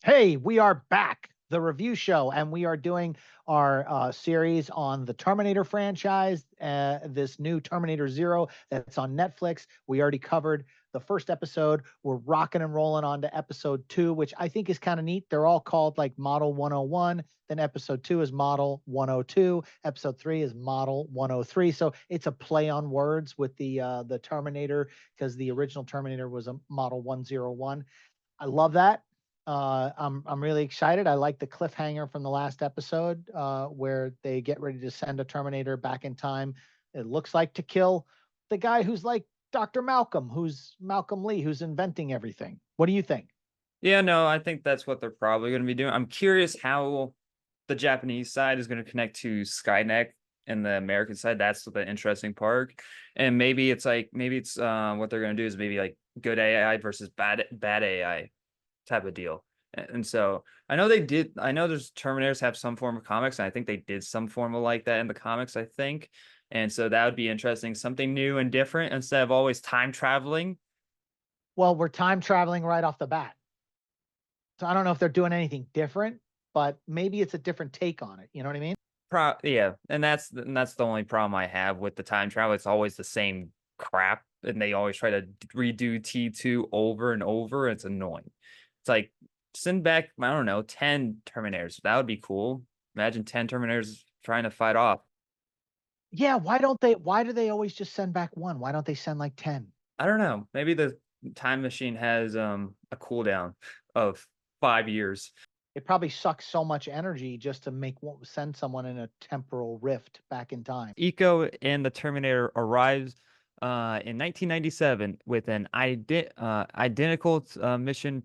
Hey, we are back, the review show, and we are doing our series on the Terminator franchise, this new Terminator Zero that's on Netflix. We already covered the first episode. We're rocking and rolling on to episode 2, which I think is kind of neat. They're all called like Model 101. Then episode 2 is Model 102. Episode 3 is Model 103. So it's a play on words with the Terminator, because the original Terminator was a Model 101. I love that. I'm really excited. I like the cliffhanger from the last episode, where they get ready to send a Terminator back in time. It looks like to kill the guy who's like Dr. Malcolm, who's Malcolm Lee, who's inventing everything. What do you think? Yeah, no, I think that's what they're probably going to be doing. I'm curious how the Japanese side is going to connect to Skynet and the American side. That's the interesting part. And maybe it's what they're going to do is maybe like good AI versus bad AI type of deal. And so I know there's Terminators have some form of comics, and I think they did some form of like that in the comics, I think. And so that would be interesting, something new and different instead of always time traveling. Well, we're time traveling right off the bat. So I don't know if they're doing anything different, but maybe it's a different take on it. You know what I mean? Yeah, and that's the only problem I have with the time travel. It's always the same crap, and they always try to redo T2 over and over. It's annoying. It's like send back, I don't know, 10 Terminators. That would be cool. Imagine 10 Terminators trying to fight off. Yeah. Why do they always just send back one? Why don't they send like 10? I don't know. Maybe the time machine has a cooldown of 5 years. It probably sucks so much energy just to send someone in a temporal rift back in time. Eco and the Terminator arrives in 1997 with an identical mission.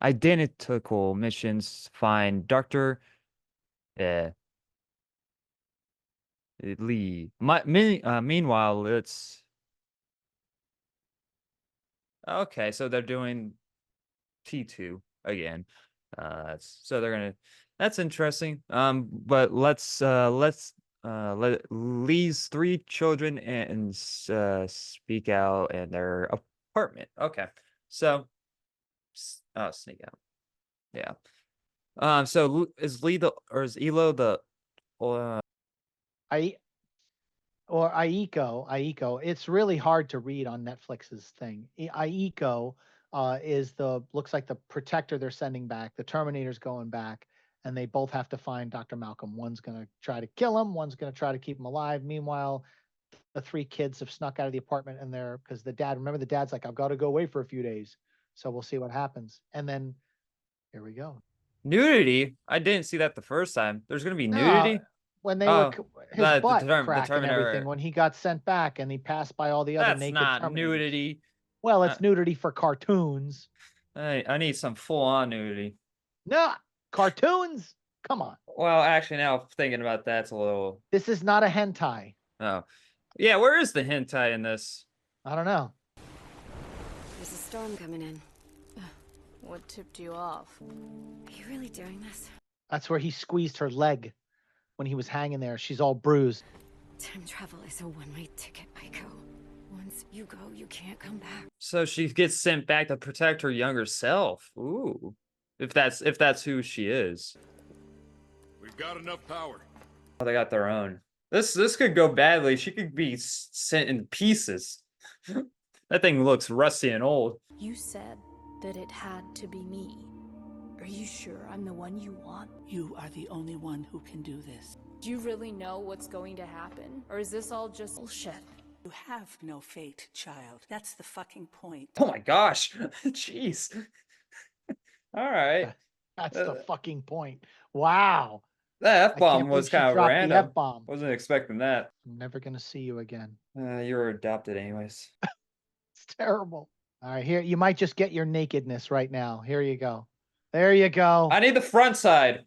Identical missions find Dr. Uh, Lee. Meanwhile, it's okay. So they're doing T2 again. So they're gonna. That's interesting. But let Lee's 3 children and speak out in their apartment. Okay, so sneak out. Yeah. So is Lee or is Elo the? I or Aiko. It's really hard to read on Netflix's thing. Aiko is looks like the protector they're sending back. The Terminator's going back, and they both have to find Dr. Malcolm. One's gonna try to kill him. One's gonna try to keep him alive. Meanwhile, the 3 kids have snuck out of the apartment, and because remember, the dad's like, I've got to go away for a few days, so we'll see what happens. And then here we go. Nudity? I didn't see that the first time. There's gonna be nudity? No, when they were Oh, his butt the crack and everything Terminator. when he got sent back and he passed by all the other That's naked not Terminators. nudity. Well, Uh, it's nudity for cartoons. I need some full-on nudity. No, cartoons? Come on. Well, actually, now thinking about that, it's a little. This is not a hentai. Oh, yeah. Where is the hentai in this? I don't know. There's a storm coming in. What tipped you off? Are you really doing this? That's where he squeezed her leg when he was hanging there. She's all bruised. Time travel is a one-way ticket, Aiko. Once you go, you can't come back. So she gets sent back to protect her younger self. Ooh, if that's who she is. We've got enough power. Oh, they got their own. This could go badly. She could be sent in pieces. That thing looks rusty and old. You said that it had to be me. Are you sure I'm the one you want? You are the only one who can do this. Do you really know what's going to happen? Or is this all just bullshit? You have no fate, child. That's the fucking point. Oh my gosh. Jeez. All right. That's the fucking point. Wow. That I can't F-bomb was believe she kind of dropped the random. F-bomb. Wasn't expecting that. I'm never gonna see you again. You were adopted anyways. It's terrible. All right, here, you might just get your nakedness right now. Here you go. There you go. I need the front side.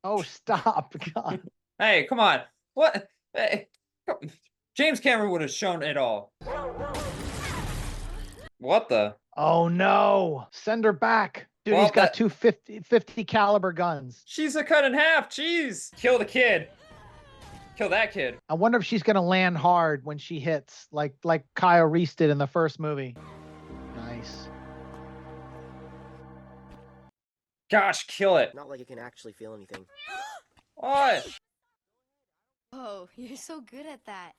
Oh, stop. God. Hey, come on. What? Hey, James Cameron would have shown it all. What the? Oh no. Send her back. Dude, Well, he's got two 50 caliber guns. She's a cut in half. Jeez. Kill the kid. Kill that kid. I wonder if she's gonna land hard when she hits, like Kyle Reese did in the first movie. Nice. Gosh, kill it. Not like it can actually feel anything. What? Oh, you're so good at that.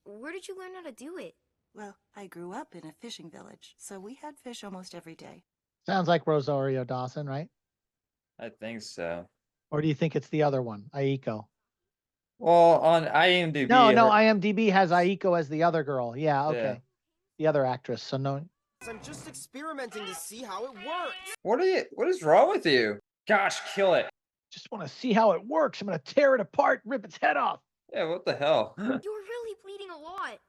Where did you learn how to do it? Well, I grew up in a fishing village, so we had fish almost every day. Sounds like Rosario Dawson, right? I think so. Or do you think it's the other one, Aiko? Well, on IMDb. No, her- IMDb has Aiko as the other girl. Yeah, okay. Yeah. The other actress. So no. I'm just experimenting to see how it works. What is wrong with you? Gosh, kill it. Just want to see how it works. I'm going to tear it apart, rip its head off. Yeah, what the hell? You were really bleeding a lot.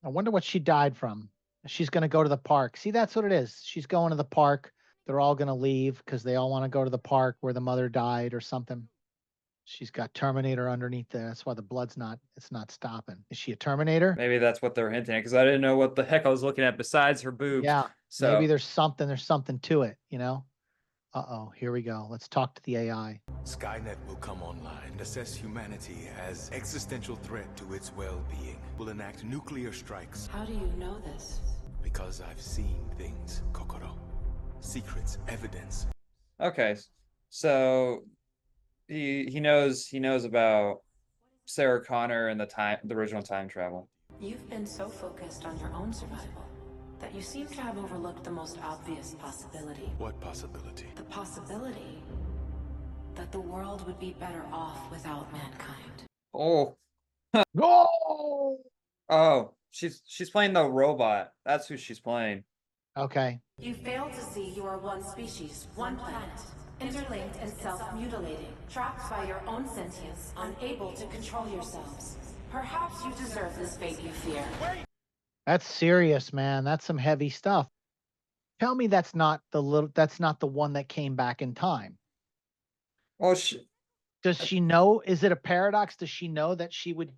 I wonder what she died from. She's going to go to the park. See, that's what it is. She's going to the park. They're all going to leave because they all want to go to the park where the mother died or something. She's got Terminator underneath there. That's why the blood's it's not stopping. Is she a Terminator? Maybe that's what they're hinting at because I didn't know what the heck I was looking at besides her boobs. Yeah. So Maybe there's something to it, you know? Uh-oh, here we go. Let's talk to the AI. Skynet will come online and assess humanity as existential threat to its well-being. Will enact nuclear strikes. How do you know this? Because I've seen things, Kokoro. Secrets, evidence. okay. So he knows about Sarah Connor and the original time travel. You've been so focused on your own survival that you seem to have overlooked the most obvious possibility. What possibility? The possibility that the world would be better off without mankind. Oh. No! Oh, she's playing the robot. That's who she's playing. Okay. You fail to see you are one species, one planet, interlinked and self-mutilating, trapped by your own sentience, unable to control yourselves. Perhaps you deserve this fate you fear. That's serious, man. That's some heavy stuff. Tell me that's not the one that came back in time. Well, Does she know? Is it a paradox? Does she know that she would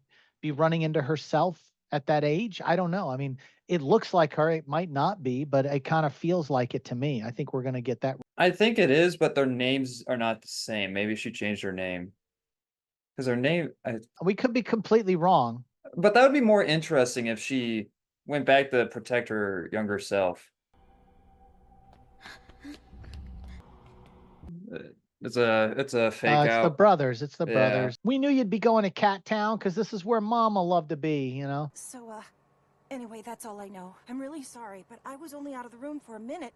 be running into herself at that age? I don't know. I mean, it looks like her. It might not be, but it kind of feels like it to me. I think we're going to get that. I think it is, but their names are not the same. Maybe she changed her name. Because her name... We could be completely wrong. But that would be more interesting if she went back to protect her younger self. It's a fake It's out. the brothers. It's the Yeah. brothers. We knew you'd be going to Cat Town because this is where Mama loved to be, you know? So, anyway, that's all I know. I'm really sorry, but I was only out of the room for a minute.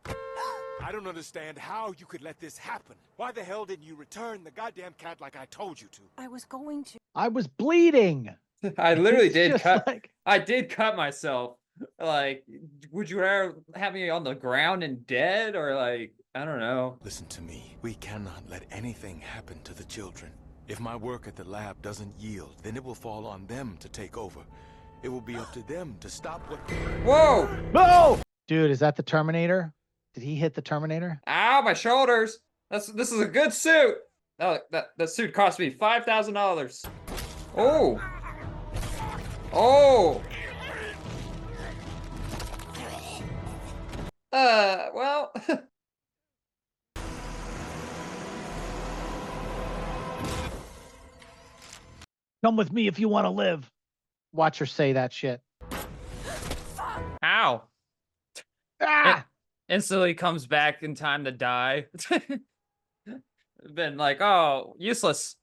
I don't understand how you could let this happen. Why the hell didn't you return the goddamn cat like I told you to? I was going to. I was bleeding. I literally It's did just cut. like- I did cut myself. Like, would you rather have me on the ground and dead, or like, I don't know. Listen to me. We cannot let anything happen to the children. If my work at the lab doesn't yield, then it will fall on them to take over. It will be up to them to stop what... Whoa! No! Dude, is that the Terminator? Did he hit the Terminator? Ow, my shoulders! This is a good suit. Oh, that suit cost me $5,000. Oh. Oh. Well. Come with me if you want to live. Watch her say that shit. Ow. Ah! Instantly comes back in time to die. Been like, oh, useless.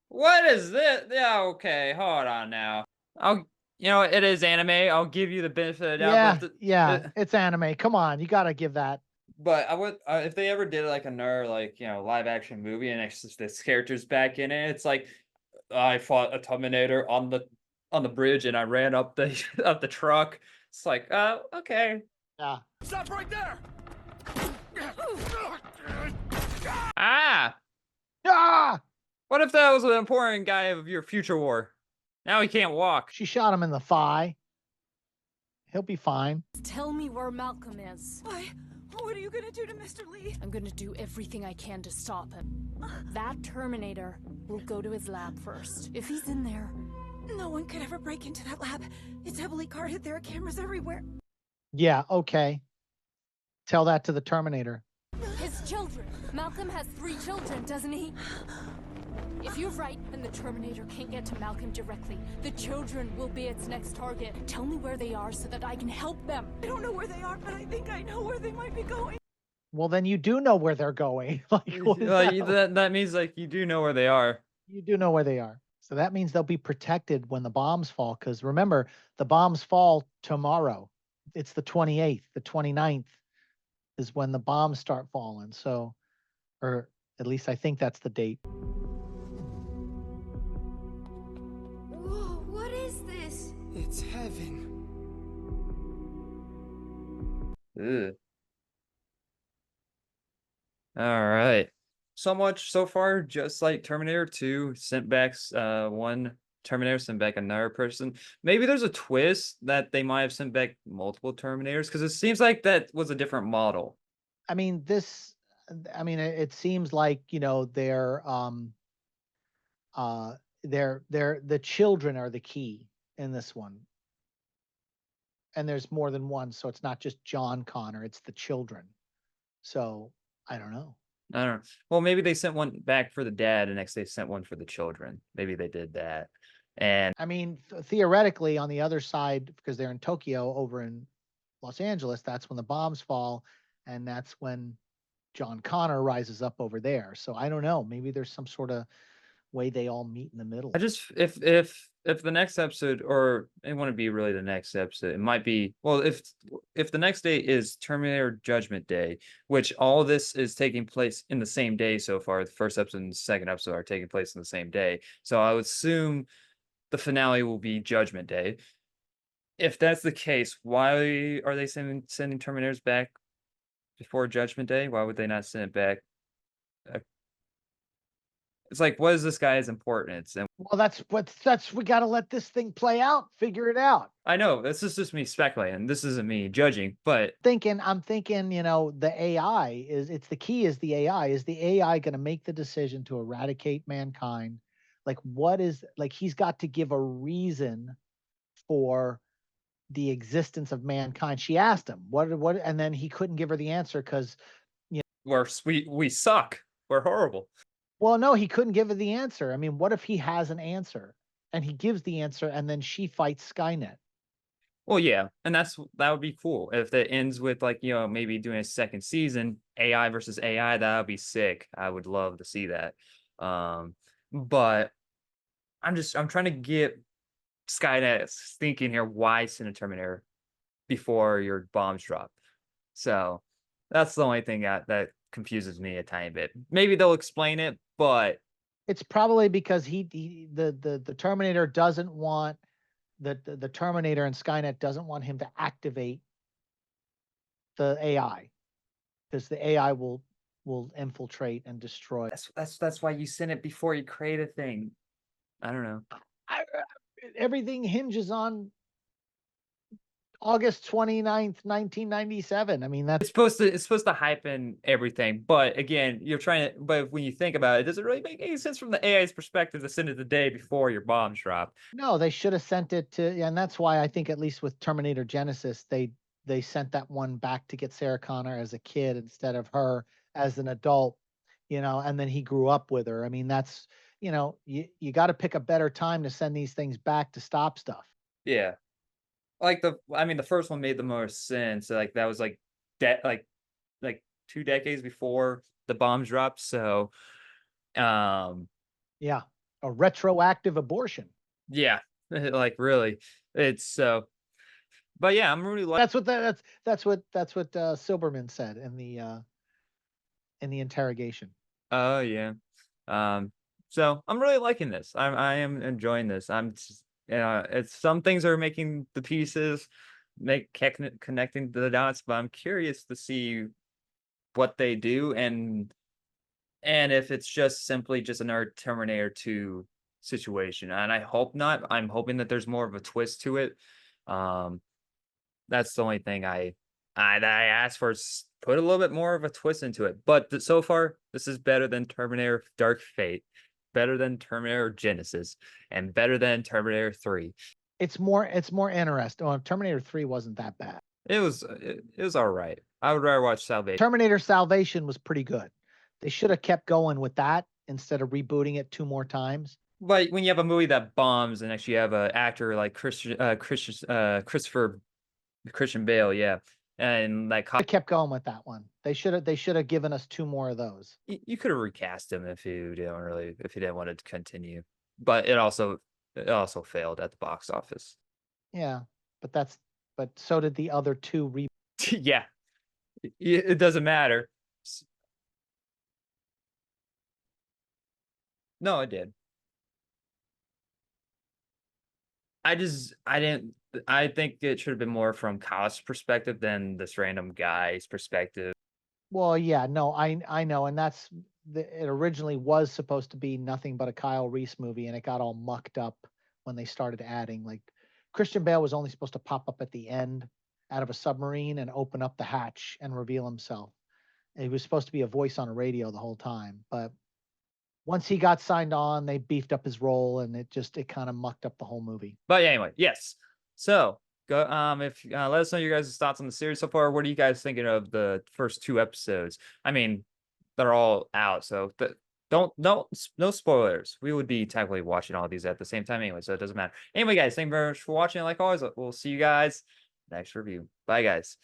What is this? Yeah, okay, hold on now. It is anime. I'll give you the benefit of the doubt. Yeah, it's anime. Come on, you gotta give that. But I would, if they ever did like another live action movie and it's just this character's back in it, it's like I fought a Terminator on the bridge and I ran up the up the truck. It's like, okay. Yeah. Stop right there! Ah! Ah! What if that was an important guy of your future war? Now he can't walk. She shot him in the thigh. He'll be fine. Tell me where Malcolm is. Why? What are you gonna do to Mr. Lee? I'm gonna do everything I can to stop him. That Terminator will go to his lab first. If he's in there... No one could ever break into that lab. It's heavily guarded. There are cameras everywhere. Yeah, okay. Tell that to the Terminator. His children. Malcolm has 3 children, doesn't he? If If you're right and the Terminator can't get to Malcolm directly, the children will be its next target. Tell me where they are so that I can help them. I don't know where they are, but I think I know where they might be going. Well, then you do know where they're going. Like, what is that? That means like you do know where they are. You do know where they are. So that means they'll be protected when the bombs fall. Because remember, the bombs fall tomorrow. It's the 28th. The 29th is when the bombs start falling. So, or at least I think that's the date. Whoa, what is this? It's heaven. Ugh. All right. So much so far, just like Terminator 2 sent back one Terminator, sent back another person. Maybe there's a twist that they might have sent back multiple Terminators because it seems like that was a different model. I mean, it seems like, the children are the key in this one. And there's more than one, so it's not just John Connor, it's the children. So I don't know. I don't know. Well, maybe they sent one back for the dad, and next they sent one for the children. Maybe they did that. And I mean, theoretically, on the other side, because they're in Tokyo, over in Los Angeles, that's when the bombs fall, and that's when John Connor rises up over there. So I don't know. Maybe there's some sort of way they all meet in the middle. I just if the next episode, or it wouldn't be really the next episode, it might be, well, if the next day is Terminator Judgment Day, which all this is taking place in the same day so far. The first episode and the second episode are taking place in the same day. So I would assume the finale will be Judgment Day. If that's the case, why are they sending Terminators back before Judgment Day? Why would they not send it back? It's like, what is this guy's importance? And well, we got to let this thing play out, figure it out. I know this is just me speculating. This isn't me judging, but I'm thinking, the AI it's the key is the AI. Is the AI going to make the decision to eradicate mankind? Like, he's got to give a reason for the existence of mankind. She asked him what, and then he couldn't give her the answer because we suck. We're horrible. Well, no, he couldn't give her the answer. I mean, what if he has an answer and he gives the answer and then she fights Skynet? Well, yeah, and that would be cool if that ends with, like, maybe doing a second season, AI versus AI. That would be sick. I would love to see that. But I'm trying to get Skynet thinking here. Why send a Terminator before your bombs drop? So that's the only thing that confuses me a tiny bit. Maybe they'll explain it, but it's probably because the Terminator doesn't want the Terminator and Skynet doesn't want him to activate the AI, because the AI will infiltrate and destroy. That's why you send it before you create a thing. I don't know. Everything hinges on August 29th, 1997. I mean, that's it's supposed to hype in everything. But again, but when you think about it, does it really make any sense from the AI's perspective to send it the day before your bombs drop? No, they should have sent it to, and that's why I think, at least with Terminator Genesis, they sent that one back to get Sarah Connor as a kid instead of her as an adult, and then he grew up with her. I mean, that's, you got to pick a better time to send these things back to stop stuff. Yeah. The first one made the most sense. Like, that was like 2 decades before the bombs dropped. So, yeah, a retroactive abortion. Yeah, like, really, it's so. But yeah, I'm really that's what Silberman said in the interrogation. Oh yeah, so I'm really liking this. I am enjoying this. It's some things are making the pieces connecting the dots, but I'm curious to see what they do and if it's just simply just another Terminator 2 situation. And I hope not. I'm hoping that there's more of a twist to it. That's the only thing I asked for, is put a little bit more of a twist into it. But so far, this is better than Terminator Dark Fate, better than Terminator Genesis, and better than Terminator 3. It's more interesting. Well, Terminator 3 wasn't that bad. It was all right. I would rather watch Salvation. Terminator Salvation was pretty good. They should have kept going with that instead of rebooting it 2 more times. But when you have a movie that bombs and actually you have an actor like Christian Bale, yeah, and like I kept going with that one. They should have given us 2 more of those. you could have recast him if you didn't want to continue. But it also failed at the box office. Yeah, but so did the other 2 Yeah, it doesn't matter. No, it did. I think it should have been more from Kyle's perspective than this random guy's perspective. Well, yeah, no, I know, and it originally was supposed to be nothing but a Kyle Reese movie, and it got all mucked up when they started adding, like, Christian Bale was only supposed to pop up at the end out of a submarine and open up the hatch and reveal himself. And he was supposed to be a voice on a radio the whole time, but once he got signed on, they beefed up his role, and it kind of mucked up the whole movie. But anyway, yes. So go if let us know your guys' thoughts on the series so far. What are you guys thinking of the first 2 episodes? I mean, they're all out, so no spoilers. We would be technically watching all these at the same time anyway, so it doesn't matter. Anyway, guys, thank you very much for watching. Like always, we'll see you guys next review. Bye, guys.